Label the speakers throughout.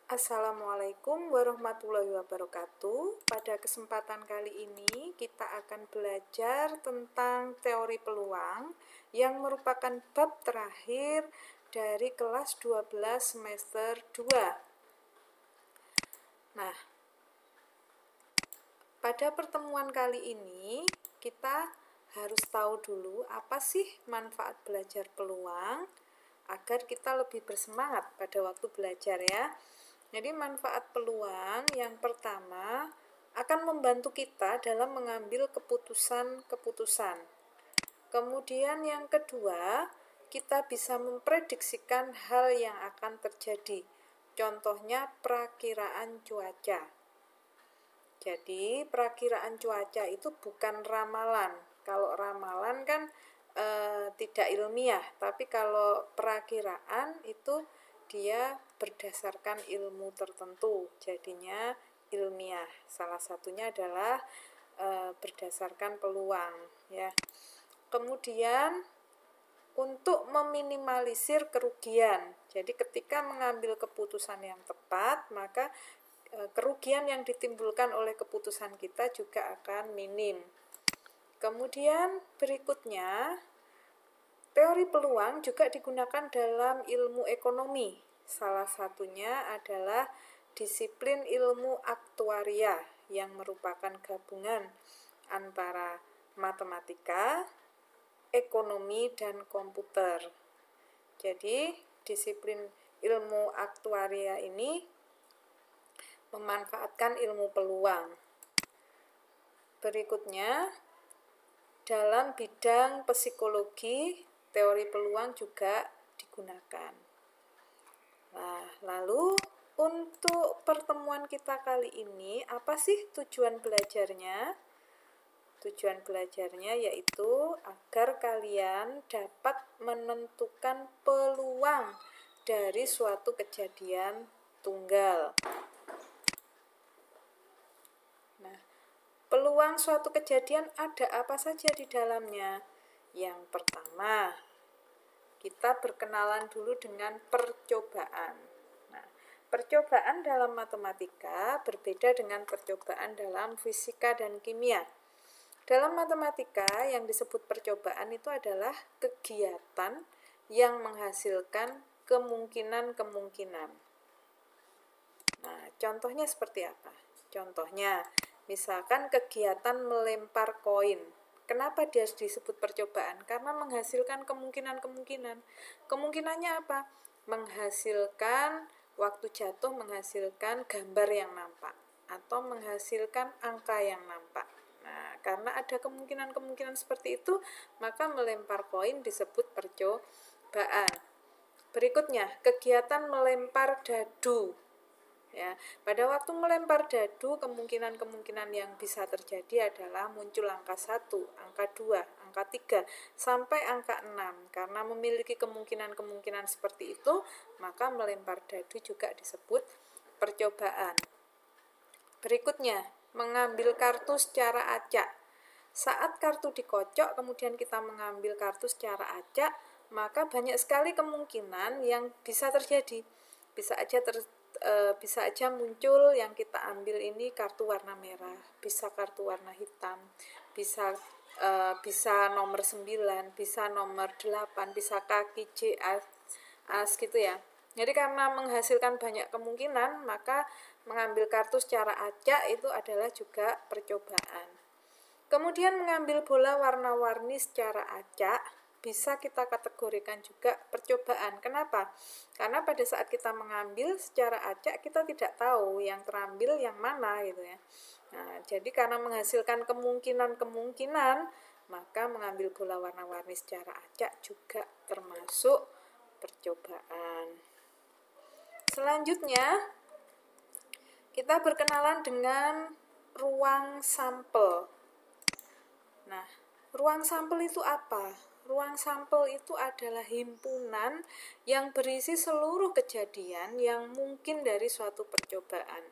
Speaker 1: Assalamualaikum warahmatullahi wabarakatuh. Pada kesempatan kali ini kita akan belajar tentang teori peluang yang merupakan bab terakhir dari kelas 12 semester 2. Nah, pada pertemuan kali ini kita harus tahu dulu apa sih manfaat belajar peluang agar kita lebih bersemangat pada waktu belajar ya. Jadi manfaat peluang yang pertama akan membantu kita dalam mengambil keputusan-keputusan. Kemudian yang kedua, kita bisa memprediksikan hal yang akan terjadi. Contohnya perakiraan cuaca. Jadi perakiraan cuaca itu bukan ramalan. Kalau ramalan kan tidak ilmiah, tapi kalau perakiraan itu dia berdasarkan ilmu tertentu, jadinya ilmiah. Salah satunya adalah berdasarkan peluang ya. Kemudian untuk meminimalisir kerugian. Jadi ketika mengambil keputusan yang tepat, maka kerugian yang ditimbulkan oleh keputusan kita juga akan minim. Kemudian berikutnya, teori peluang juga digunakan dalam ilmu ekonomi. Salah satunya adalah disiplin ilmu aktuaria yang merupakan gabungan antara matematika, ekonomi, dan komputer. Jadi, disiplin ilmu aktuaria ini memanfaatkan ilmu peluang. Berikutnya, dalam bidang psikologi, teori peluang juga digunakan. Nah, lalu untuk pertemuan kita kali ini, apa sih tujuan belajarnya? Tujuan belajarnya yaitu agar kalian dapat menentukan peluang dari suatu kejadian tunggal. Nah, peluang suatu kejadian ada apa saja di dalamnya? Yang pertama, kita berkenalan dulu dengan percobaan. Nah, percobaan dalam matematika berbeda dengan percobaan dalam fisika dan kimia. Dalam matematika yang disebut percobaan itu adalah kegiatan yang menghasilkan kemungkinan-kemungkinan. Nah, contohnya seperti apa? Contohnya, misalkan kegiatan melempar koin. Kenapa dia disebut percobaan? Karena menghasilkan kemungkinan-kemungkinan. Kemungkinannya apa? Menghasilkan waktu jatuh, menghasilkan gambar yang nampak, atau menghasilkan angka yang nampak. Nah, karena ada kemungkinan-kemungkinan seperti itu, maka melempar koin disebut percobaan. Berikutnya, kegiatan melempar dadu. Ya, pada waktu melempar dadu, kemungkinan-kemungkinan yang bisa terjadi adalah muncul angka 1, angka 2, angka 3, sampai angka 6. Karena memiliki kemungkinan-kemungkinan seperti itu, maka melempar dadu juga disebut percobaan. Berikutnya, mengambil kartu secara acak. Saat kartu dikocok, kemudian kita mengambil kartu secara acak, maka banyak sekali kemungkinan yang bisa terjadi. Bisa aja muncul yang kita ambil ini kartu warna merah, bisa kartu warna hitam, bisa nomor 9, bisa nomor 8, bisa kaki J, as gitu ya. Jadi karena menghasilkan banyak kemungkinan, maka mengambil kartu secara acak itu adalah juga percobaan. Kemudian mengambil bola warna-warni secara acak bisa kita kategorikan juga percobaan. Kenapa? Karena pada saat kita mengambil secara acak, kita tidak tahu yang terambil yang mana gitu ya. Nah, jadi karena menghasilkan kemungkinan-kemungkinan, maka mengambil bola warna-warni secara acak juga termasuk percobaan. Selanjutnya, kita berkenalan dengan ruang sampel. Nah, ruang sampel itu apa? Ruang sampel itu adalah himpunan yang berisi seluruh kejadian yang mungkin dari suatu percobaan.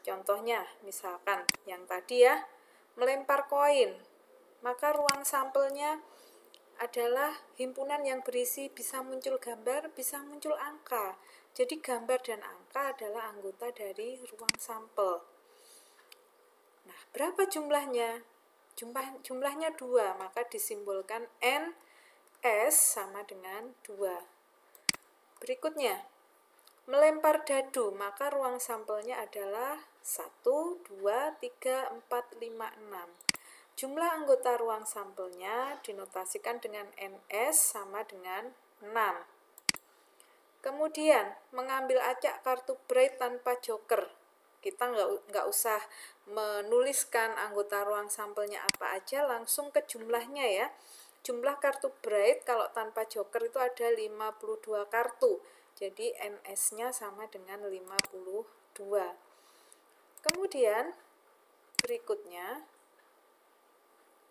Speaker 1: Contohnya, misalkan yang tadi ya, melempar koin. Maka ruang sampelnya adalah himpunan yang berisi bisa muncul gambar, bisa muncul angka. Jadi gambar dan angka adalah anggota dari ruang sampel. Nah, berapa jumlahnya? Jumlahnya 2, maka disimbolkan NS sama dengan 2. Berikutnya, melempar dadu, maka ruang sampelnya adalah 1, 2, 3, 4, 5, 6. Jumlah anggota ruang sampelnya dinotasikan dengan NS sama dengan 6. Kemudian, mengambil acak kartu Braille tanpa joker. Kita nggak usah menuliskan anggota ruang sampelnya apa aja, langsung ke jumlahnya ya. Jumlah kartu Braille kalau tanpa joker itu ada 52 kartu. Jadi NS-nya sama dengan 52. Kemudian berikutnya,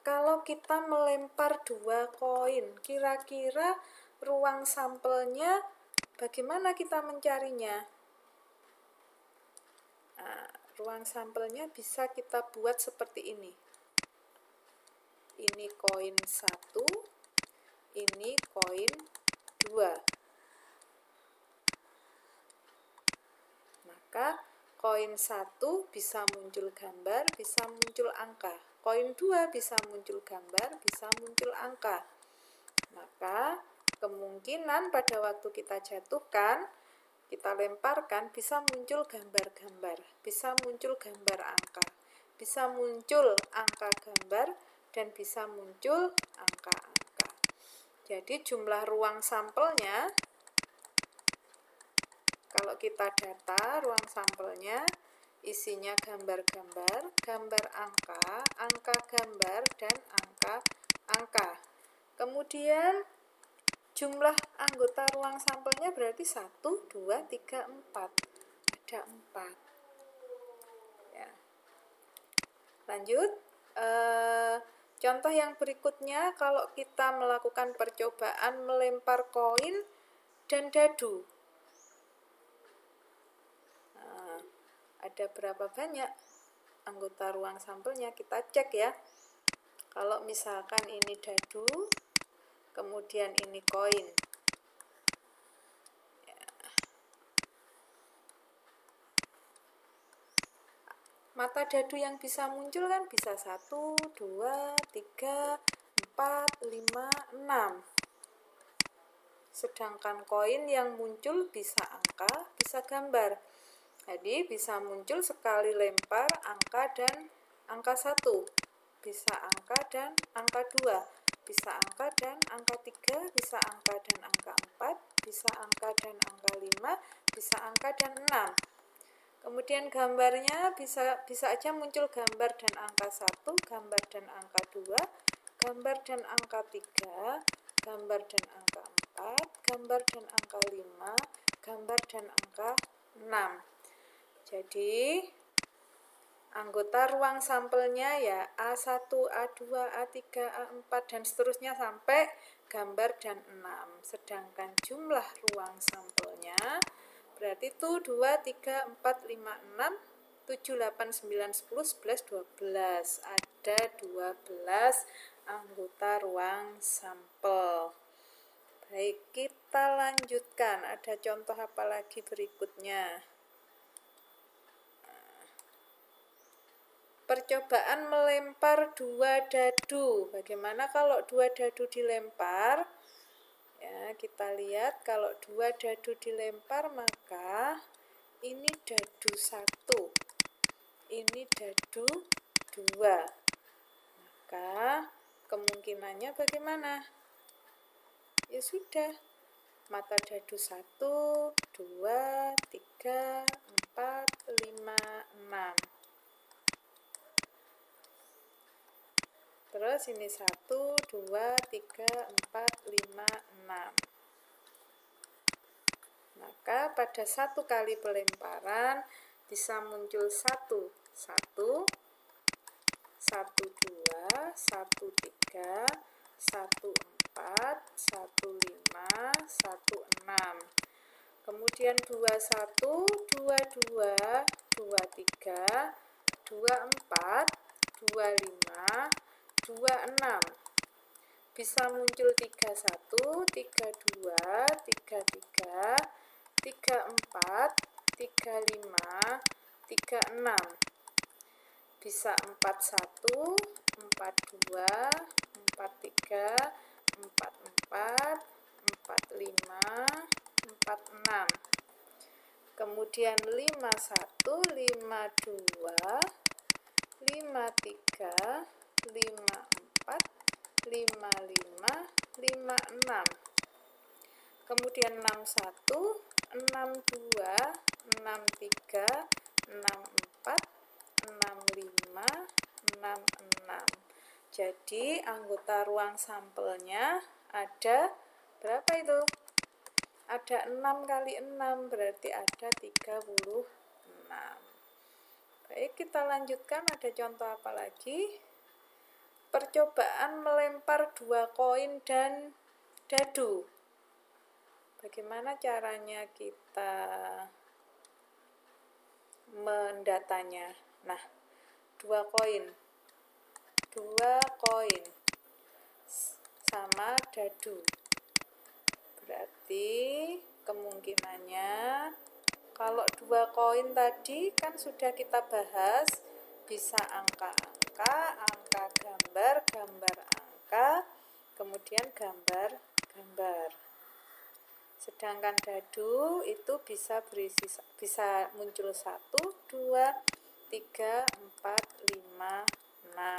Speaker 1: kalau kita melempar 2 koin, kira-kira ruang sampelnya bagaimana kita mencarinya? Nah, ruang sampelnya bisa kita buat seperti ini. Ini koin 1, ini koin 2. Maka koin 1 bisa muncul gambar, bisa muncul angka. Koin 2 bisa muncul gambar, bisa muncul angka. Maka kemungkinan pada waktu kita jatuhkan, kita lemparkan, bisa muncul gambar-gambar, bisa muncul gambar angka, bisa muncul angka gambar, dan bisa muncul angka-angka. Jadi jumlah ruang sampelnya, kalau kita data ruang sampelnya, isinya gambar-gambar, gambar angka, angka gambar, dan angka-angka. Kemudian jumlah anggota ruang sampelnya berarti 1, 2, 3, 4. Ada 4. Ya. Lanjut. Contoh yang berikutnya, kalau kita melakukan percobaan melempar koin dan dadu. Nah, ada berapa banyak anggota ruang sampelnya? Kita cek ya. Kalau misalkan ini dadu, kemudian ini koin. Ya. Mata dadu yang bisa muncul kan bisa 1, 2, 3, 4, 5, 6. Sedangkan koin yang muncul bisa angka, bisa gambar. Jadi bisa muncul sekali lempar angka dan angka 1. Bisa angka dan angka 2. Bisa angka dan angka 3, bisa angka dan angka 4, bisa angka dan angka 5, bisa angka dan 6. Kemudian gambarnya bisa aja muncul gambar dan angka 1, gambar dan angka 2, gambar dan angka 3, gambar dan angka 4, gambar dan angka 5, gambar dan angka 6. Jadi anggota ruang sampelnya ya A1, A2, A3, A4, dan seterusnya sampai gambar dan 6. Sedangkan jumlah ruang sampelnya berarti itu 2, 3, 4, 5, 6, 7, 8, 9, 10, 11, 12. Ada 12 anggota ruang sampel. Baik, kita lanjutkan. Ada contoh apa lagi berikutnya? Percobaan melempar 2 dadu. Bagaimana kalau 2 dadu dilempar? Ya, kita lihat kalau 2 dadu dilempar, maka ini dadu 1, ini dadu 2. Maka kemungkinannya bagaimana? Ya sudah, mata dadu 1, 2, 3, 4, 5, 6. Terus ini 1, 2, 3, 4, 5, 6. Maka pada satu kali pelemparan bisa muncul 1, 1, 1, 2, 1, 3, 1, 4, 1, 5, 1, 6. Kemudian 2, 1, 2, 2, 2, 3, 2, 4, 2, 5, 2, 6. Bisa muncul 3, 1, 3, 2, 3, 3, 34, 35, 36. Bisa 41, 42, 43, 44, 45, 46. Kemudian 51, 52, 53, 54, 55, 56. Kemudian 61, 62, 63, 64, 65, 66. Jadi anggota ruang sampelnya ada berapa itu? Ada 6 kali 6, berarti ada 36. Baik, kita lanjutkan. Ada contoh apa lagi? Percobaan melempar 2 koin dan dadu. Bagaimana caranya kita mendatanya? Nah, 2 koin sama dadu. Berarti kemungkinannya kalau 2 koin tadi kan sudah kita bahas, bisa angka-angka, angka gambar, gambar angka, kemudian gambar-gambar. Sedangkan dadu itu bisa muncul 1, 2, 3, 4, 5, 6.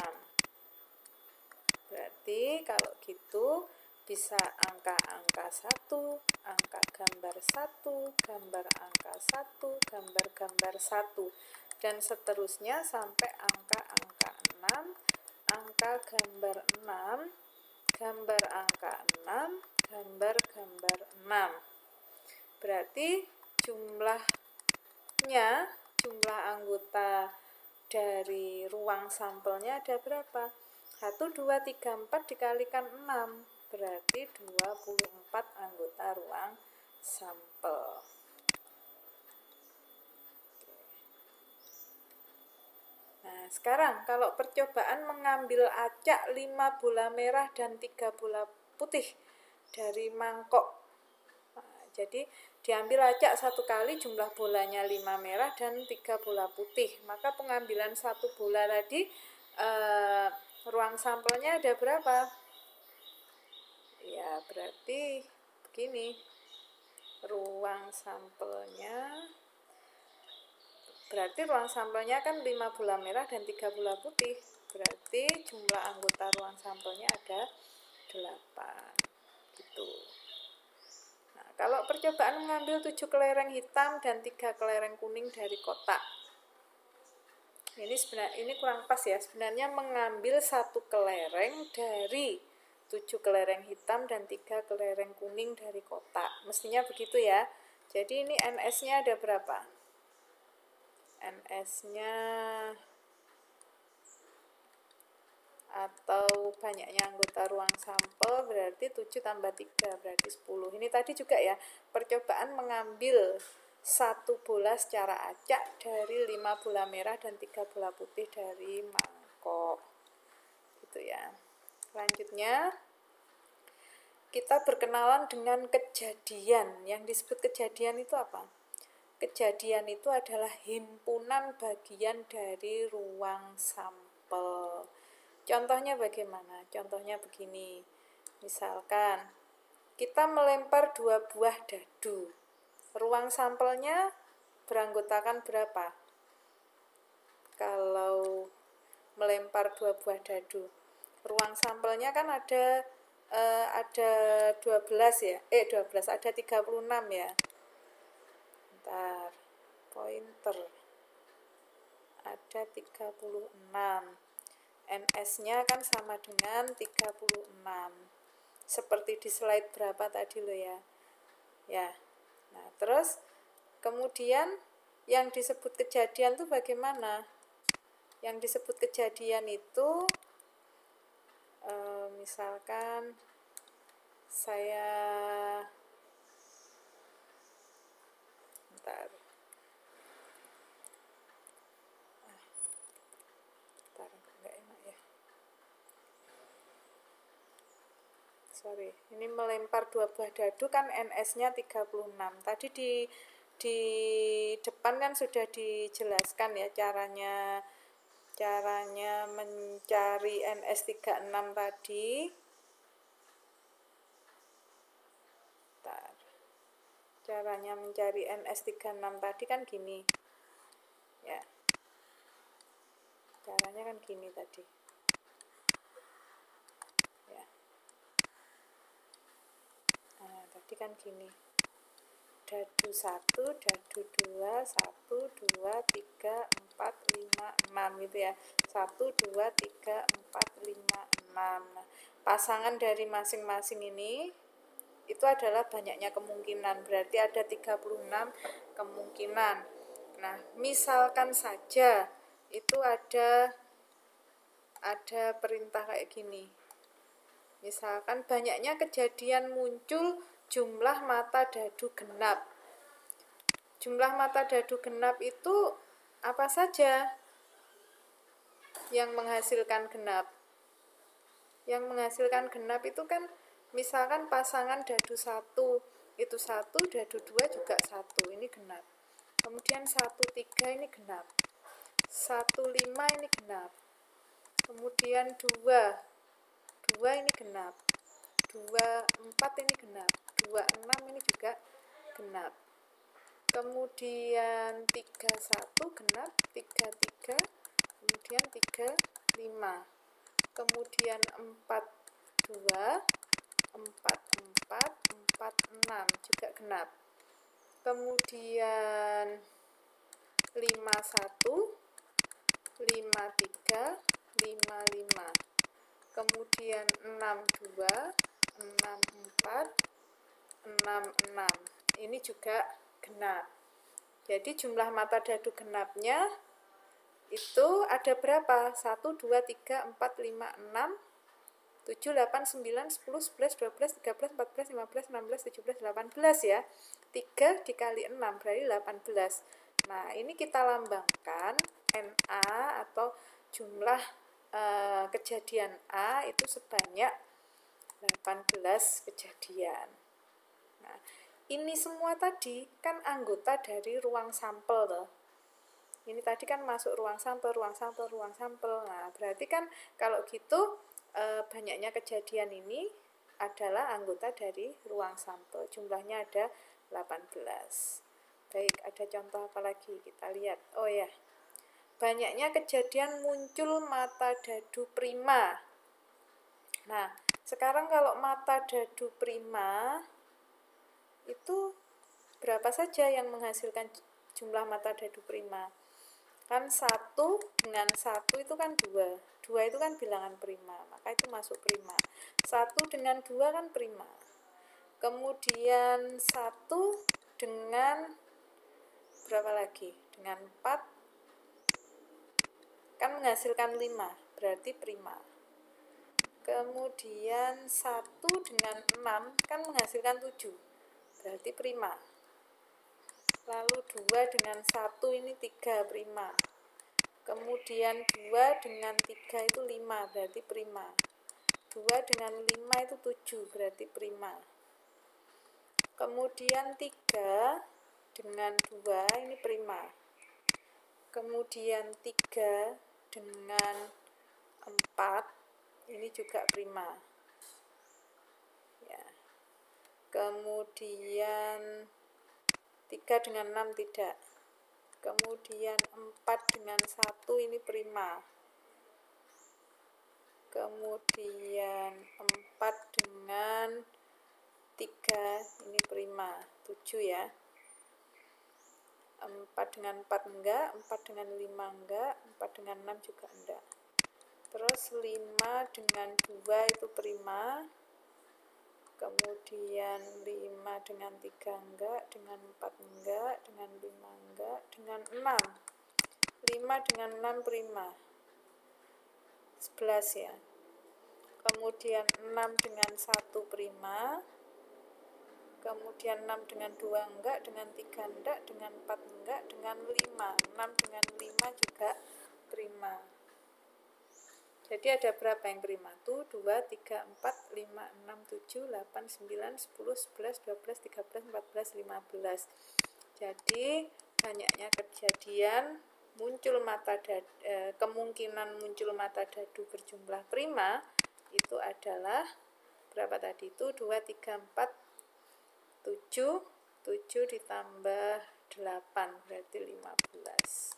Speaker 1: Berarti kalau gitu bisa angka-angka 1, angka gambar 1, gambar angka 1, gambar-gambar 1, dan seterusnya sampai angka-angka 6, angka gambar 6, gambar angka 6, gambar-gambar 6. Berarti jumlah anggota dari ruang sampelnya ada berapa? 1, 2, 3, 4 dikalikan 6, berarti 24 anggota ruang sampel. Nah, sekarang kalau percobaan mengambil acak 5 bola merah dan 3 bola putih dari mangkok. Nah, jadi diambil acak 1 kali, jumlah bolanya 5 merah dan 3 bola putih. Maka pengambilan 1 bola tadi, ruang sampelnya ada berapa? Ya, berarti begini. Ruang sampelnya kan 5 bola merah dan 3 bola putih. Berarti jumlah anggota ruang sampelnya ada 8. Gitu. Nah, kalau percobaan mengambil 7 kelereng hitam dan 3 kelereng kuning dari kotak. Ini kurang pas ya. Sebenarnya mengambil 1 kelereng dari 7 kelereng hitam dan 3 kelereng kuning dari kotak. Mestinya begitu ya. Jadi ini NS-nya ada berapa? NS-nya atau banyaknya anggota ruang sampel berarti 7 tambah 3 berarti 10. Ini tadi juga ya, percobaan mengambil 1 bola secara acak dari 5 bola merah dan 3 bola putih dari mangkok. Gitu ya. Selanjutnya kita berkenalan dengan kejadian. Yang disebut kejadian itu apa? Kejadian itu adalah himpunan bagian dari ruang sampel. Contohnya bagaimana? Contohnya begini. Misalkan kita melempar 2 buah dadu. Ruang sampelnya beranggotakan berapa? Kalau melempar 2 buah dadu, ruang sampelnya kan ada 12 ya. 12, ada 36 ya. Bentar. Pointer. Ada 36. NS-nya kan sama dengan 36. Seperti di slide berapa tadi lo ya. Ya. Nah, terus kemudian yang disebut kejadian itu bagaimana? Yang disebut kejadian itu misalkan saya bentar enggak enak ya. sorry, ini melempar 2 buah dadu kan NS-nya 36. Tadi di depan kan sudah dijelaskan ya caranya mencari NS36 tadi. Caranya mencari NS36 tadi kan gini ya, caranya kan gini tadi ya. Nah, tadi kan gini, dadu 1, dadu 2, 1, 2, 3, 4, 5, 6 gitu ya. 1, 2, 3, 4, 5, 6. Nah, pasangan dari masing-masing ini itu adalah banyaknya kemungkinan, berarti ada 36 kemungkinan. Nah, misalkan saja itu ada perintah kayak gini. Misalkan banyaknya kejadian muncul jumlah mata dadu genap. Jumlah mata dadu genap itu apa saja yang menghasilkan genap? Yang menghasilkan genap itu kan misalkan pasangan dadu 1 itu 1, dadu 2 juga 1, ini genap. Kemudian 1, 3 ini genap. 1, 5 ini genap. Kemudian 2 ini genap. 2, 4 ini genap. 2, 6 ini juga genap. Kemudian 3, 1 genap. 3, 3. Kemudian 3, 5. Kemudian 4, 2. 4, 4, 4, 6 juga genap. Kemudian 5, 1, 5, 3, 5, 5. Kemudian 6, 2, 6, 4, 6, 6. Ini juga genap. Jadi jumlah mata dadu genapnya itu ada berapa? 1, 2, 3, 4, 5, 6, 7, 8, 9, 10, 11, 12, 13, 14, 15, 16, 17, 18 ya. 3 dikali 6 berarti 18. Nah, ini kita lambangkan NA atau jumlah kejadian A itu sebanyak 18 kejadian. Nah, ini semua tadi kan anggota dari ruang sampel loh. Ini tadi kan masuk ruang sampel. Nah, berarti kan kalau gitu banyaknya kejadian ini adalah anggota dari ruang sampel. Jumlahnya ada 18. Baik, ada contoh apa lagi? Kita lihat. Oh ya, banyaknya kejadian muncul mata dadu prima. Nah, sekarang kalau mata dadu prima itu berapa saja yang menghasilkan jumlah mata dadu prima? Kan 1 dengan 1 itu kan 2. 2 itu kan bilangan prima, maka itu masuk prima. 1 dengan 2 kan prima. Kemudian 1 dengan berapa lagi? Dengan 4 kan menghasilkan 5, berarti prima. Kemudian 1 dengan 6 kan menghasilkan 7, berarti prima. Lalu 2 dengan 1 ini 3, prima. Kemudian 2 dengan 3 itu 5, berarti prima. 2 dengan 5 itu 7, berarti prima. Kemudian 3 dengan 2 ini prima. Kemudian 3 dengan 4 ini juga prima. Ya. Kemudian 3 dengan 6 tidak. Kemudian 4 dengan 1 ini prima. Kemudian 4 dengan 3 ini prima. 7 ya. 4 dengan 4 enggak, 4 dengan 5 enggak, 4 dengan 6 juga enggak. Terus 5 dengan 2 itu prima. Kemudian 5 dengan 3 enggak, dengan 4 enggak, dengan 5 enggak, dengan 6. 5 dengan 6 prima. 11 ya. Kemudian 6 dengan 1 prima. Kemudian 6 dengan 2 enggak, dengan 3 enggak, dengan 4 enggak, dengan 5. 6 dengan 5 juga prima. Jadi ada berapa yang prima? 1, 2, 3, 4, 5, 6, 7, 8, 9, 10, 11, 12, 13, 14, 15. Jadi banyaknya kejadian kemungkinan muncul mata dadu berjumlah prima itu adalah berapa tadi? Itu 2, 3, 4, 7 ditambah 8 berarti 15.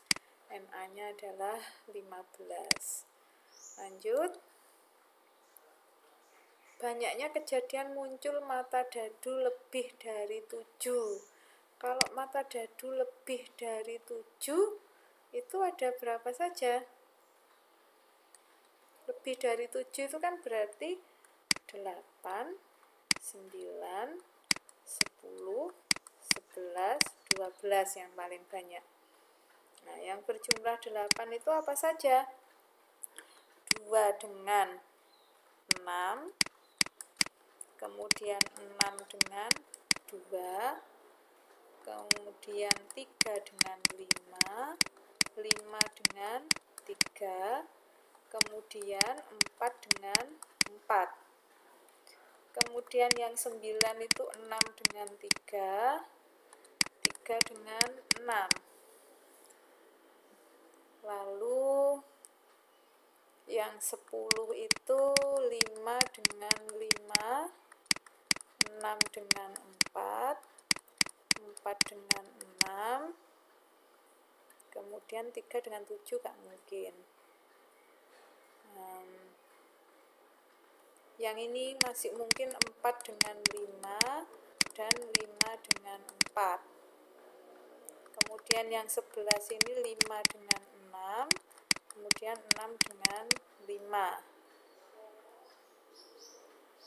Speaker 1: NA nya adalah 15. Lanjut, banyaknya kejadian muncul mata dadu lebih dari 7. Kalau mata dadu lebih dari 7 itu ada berapa saja? Lebih dari 7 itu kan berarti 8, 9, 10, 11, 12 yang paling banyak. Nah, yang berjumlah 8 itu apa saja? 2 dengan 6, kemudian 6 dengan 2, kemudian 3 dengan 5, 5 dengan 3, kemudian 4 dengan 4. Kemudian yang 9 itu 6 dengan 3, 3 dengan 6. Lalu yang 10 itu 5 dengan 5, 6 dengan 4, 4 dengan 6, kemudian 3 dengan 7 gak mungkin. Yang ini masih mungkin 4 dengan 5 dan 5 dengan 4. Kemudian yang 11 ini 5 dengan 6, kemudian 6 dengan 5.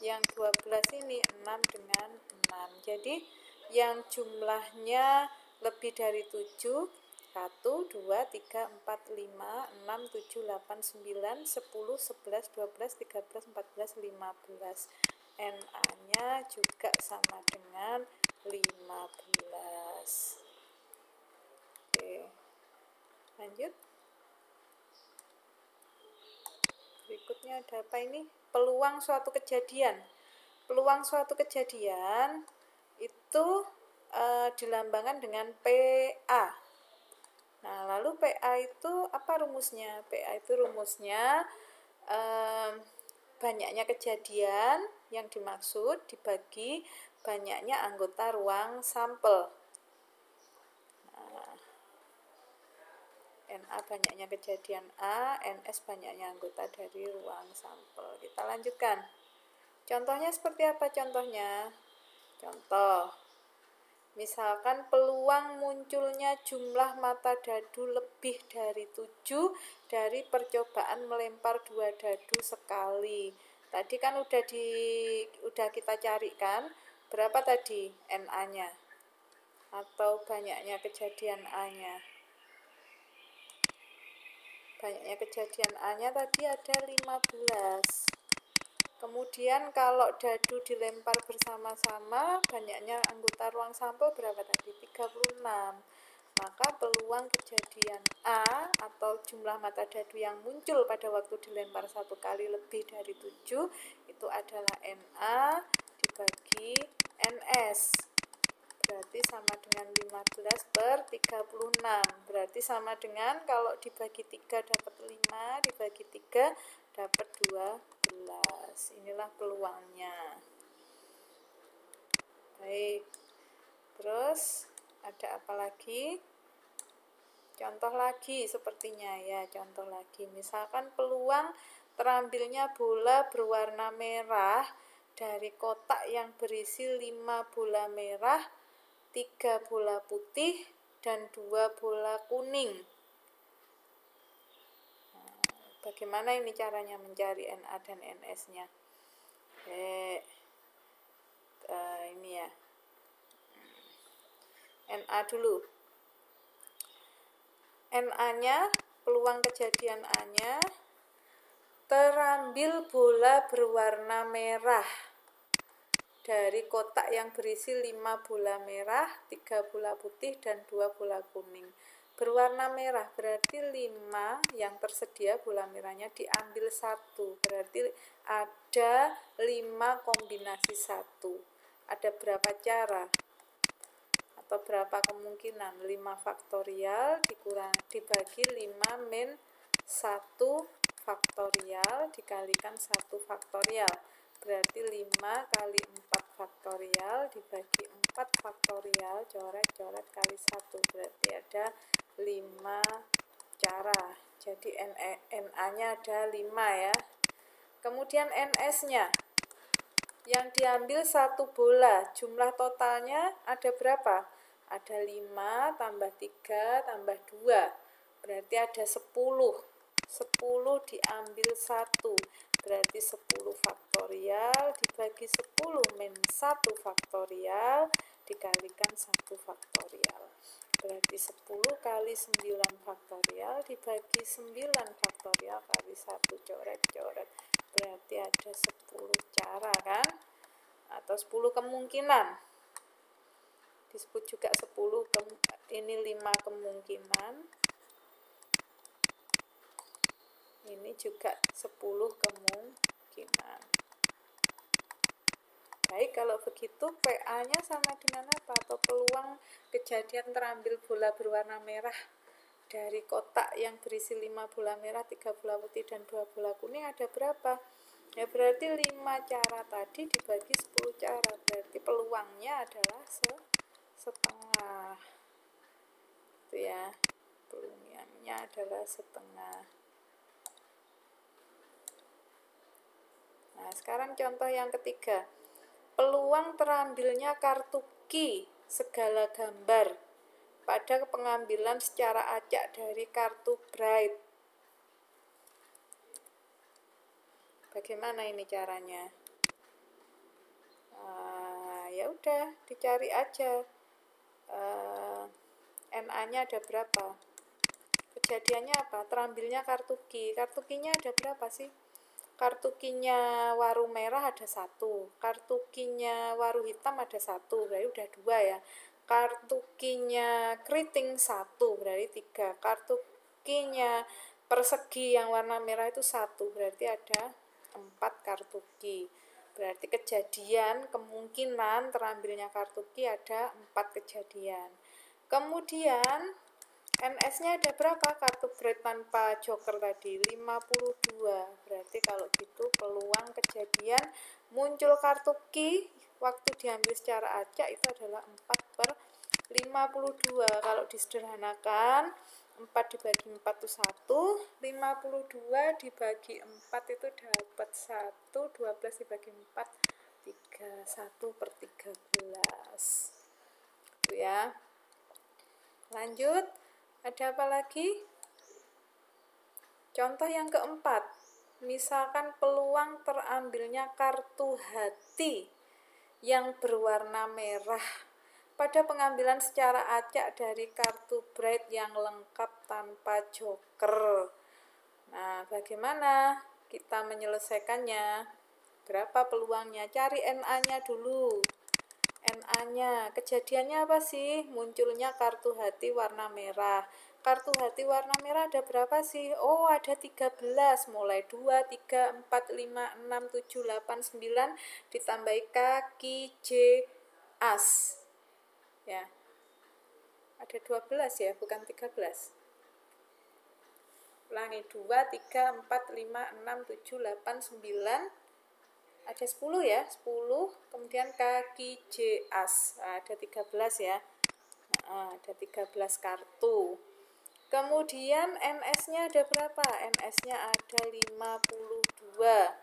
Speaker 1: Yang 12 ini 6 dengan 6. Jadi yang jumlahnya lebih dari 7, 1, 2, 3, 4, 5, 6, 7, 8, 9, 10, 11, 12, 13, 14, 15. NA-nya juga sama dengan 15. Oke, lanjut. Berikutnya ada apa ini? Peluang suatu kejadian. Peluang suatu kejadian itu dilambangkan dengan PA. Nah, lalu PA itu apa rumusnya? PA itu rumusnya banyaknya kejadian yang dimaksud dibagi banyaknya anggota ruang sampel. Nah, NA banyaknya kejadian A, NS banyaknya anggota dari ruang sampel. Kita lanjutkan. Contohnya seperti apa contohnya? Contoh, misalkan peluang munculnya jumlah mata dadu lebih dari 7 dari percobaan melempar 2 dadu sekali. Tadi kan udah kita carikan berapa tadi NA-nya atau banyaknya kejadian A-nya. Banyaknya kejadian A-nya tadi ada 15. Kemudian kalau dadu dilempar bersama-sama, banyaknya anggota ruang sampel berapa tadi? 36. Maka peluang kejadian A atau jumlah mata dadu yang muncul pada waktu dilempar satu kali lebih dari 7 itu adalah NA dibagi NS. Berarti sama dengan 15 per 36. Berarti sama dengan kalau dibagi 3 dapat 5, dibagi 3 dapat 12. Inilah peluangnya. Baik. Terus ada apa lagi? Contoh lagi sepertinya ya, contoh lagi. Misalkan peluang terambilnya bola berwarna merah dari kotak yang berisi 5 bola merah, 3 bola putih, dan 2 bola kuning. Bagaimana ini caranya mencari NA dan NS-nya? Ini ya. NA dulu. NA-nya, peluang kejadian A-nya, terambil bola berwarna merah dari kotak yang berisi 5 bola merah, 3 bola putih, dan 2 bola kuning. berwarna merah, berarti 5 yang tersedia bola merahnya diambil 1, berarti ada 5 kombinasi 1. Ada berapa cara atau berapa kemungkinan? 5 faktorial dibagi 5 min 1 faktorial dikalikan 1 faktorial, berarti 5 kali 4 faktorial dibagi 4 faktorial coret-coret kali 1, berarti ada 5 cara. Jadi NA nya ada 5 ya. Kemudian NS nya yang diambil 1 bola, jumlah totalnya ada berapa? Ada 5 tambah 3 tambah 2, berarti ada 10. 10 diambil 1, berarti 10 faktorial dibagi 10 min 1 faktorial dikalikan 1 faktorial, berarti 10 kali 9 faktorial dibagi 9 faktorial kali 1, coret-coret, berarti ada 10 cara kan, atau 10 kemungkinan. Disebut juga 10 ini 5 kemungkinan, ini juga 10 kemungkinan. Baik, kalau begitu PA nya sama dengan apa, atau peluang kejadian terambil bola berwarna merah dari kotak yang berisi 5 bola merah, 3 bola putih dan 2 bola kuning ada berapa? Ya berarti 5 cara tadi dibagi 10 cara, berarti peluangnya adalah setengah. Itu ya, peluangnya adalah setengah. Nah, sekarang contoh yang ketiga. Peluang terambilnya kartu Ki segala gambar pada pengambilan secara acak dari kartu Bright. Bagaimana ini caranya? Ya udah, dicari aja. NA-nya ada berapa? Kejadiannya apa? Terambilnya kartu Ki. Kartu Ki-nya ada berapa sih? Kartu Ki-nya warung merah ada 1, kartu Ki-nya warung hitam ada 1, berarti udah 2 ya. Kartu Ki-nya keriting 1, berarti 3. Kartu Ki-nya persegi yang warna merah itu 1, berarti ada 4 kartu Ki. Berarti kejadian kemungkinan terambilnya kartu Ki ada 4 kejadian. Kemudian NS-nya ada berapa? Kartu Bright tanpa joker tadi 52. Berarti kalau gitu peluang kejadian muncul kartu Ki waktu diambil secara acak itu adalah 4/52. Kalau disederhanakan 4 dibagi 4 itu 1, 52 dibagi 4 itu dapat 1, 12 dibagi 4 3, 1/13. Itu ya. Lanjut. Ada apa lagi? Contoh yang keempat, misalkan peluang terambilnya kartu hati yang berwarna merah pada pengambilan secara acak dari kartu Bright yang lengkap tanpa joker. Nah, bagaimana kita menyelesaikannya? Berapa peluangnya? Cari NA-nya dulu. NA-nya, kejadiannya apa sih? Munculnya kartu hati warna merah. Kartu hati warna merah ada berapa sih? Oh, ada 13. Mulai 2, 3, 4, 5, 6, 7, 8, 9 ditambahi kaki J as. Ya. Ada 12 ya, bukan 13. Ulangi, 2, 3, 4, 5, 6, 7, 8, 9. Ada 10 ya, 10, kemudian kaki J as, ada 13 ya, ada 13 kartu. Kemudian NS-nya ada berapa? NS-nya ada 52.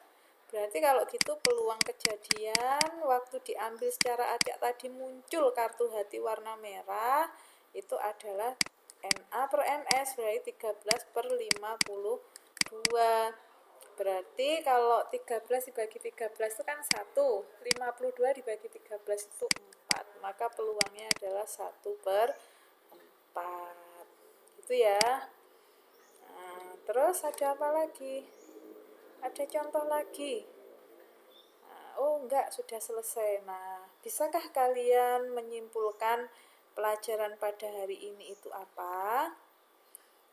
Speaker 1: Berarti kalau gitu peluang kejadian waktu diambil secara acak tadi muncul kartu hati warna merah itu adalah NA/NS, berarti 13/52. Berarti kalau 13 dibagi 13 itu kan 1, 52 dibagi 13 itu 4, maka peluangnya adalah 1/4. Itu ya. Nah, terus ada apa lagi? Ada contoh lagi. Nah, oh enggak, sudah selesai. Nah, bisakah kalian menyimpulkan pelajaran pada hari ini itu apa?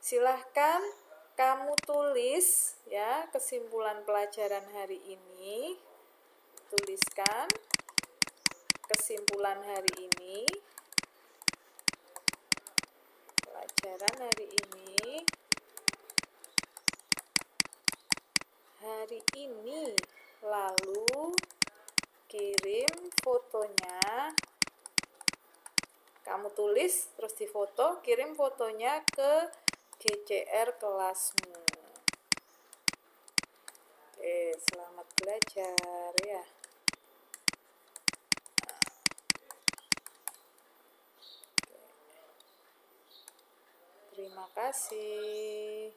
Speaker 1: Silahkan kamu tulis ya kesimpulan pelajaran hari ini. Tuliskan kesimpulan hari ini. Pelajaran hari ini. Hari ini. Lalu kirim fotonya. Kamu tulis, terus difoto, kirim fotonya ke GCR kelasmu. Oke, selamat belajar ya. Terima kasih.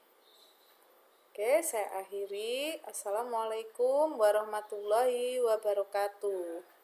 Speaker 1: Oke, saya akhiri. Assalamualaikum warahmatullahi wabarakatuh.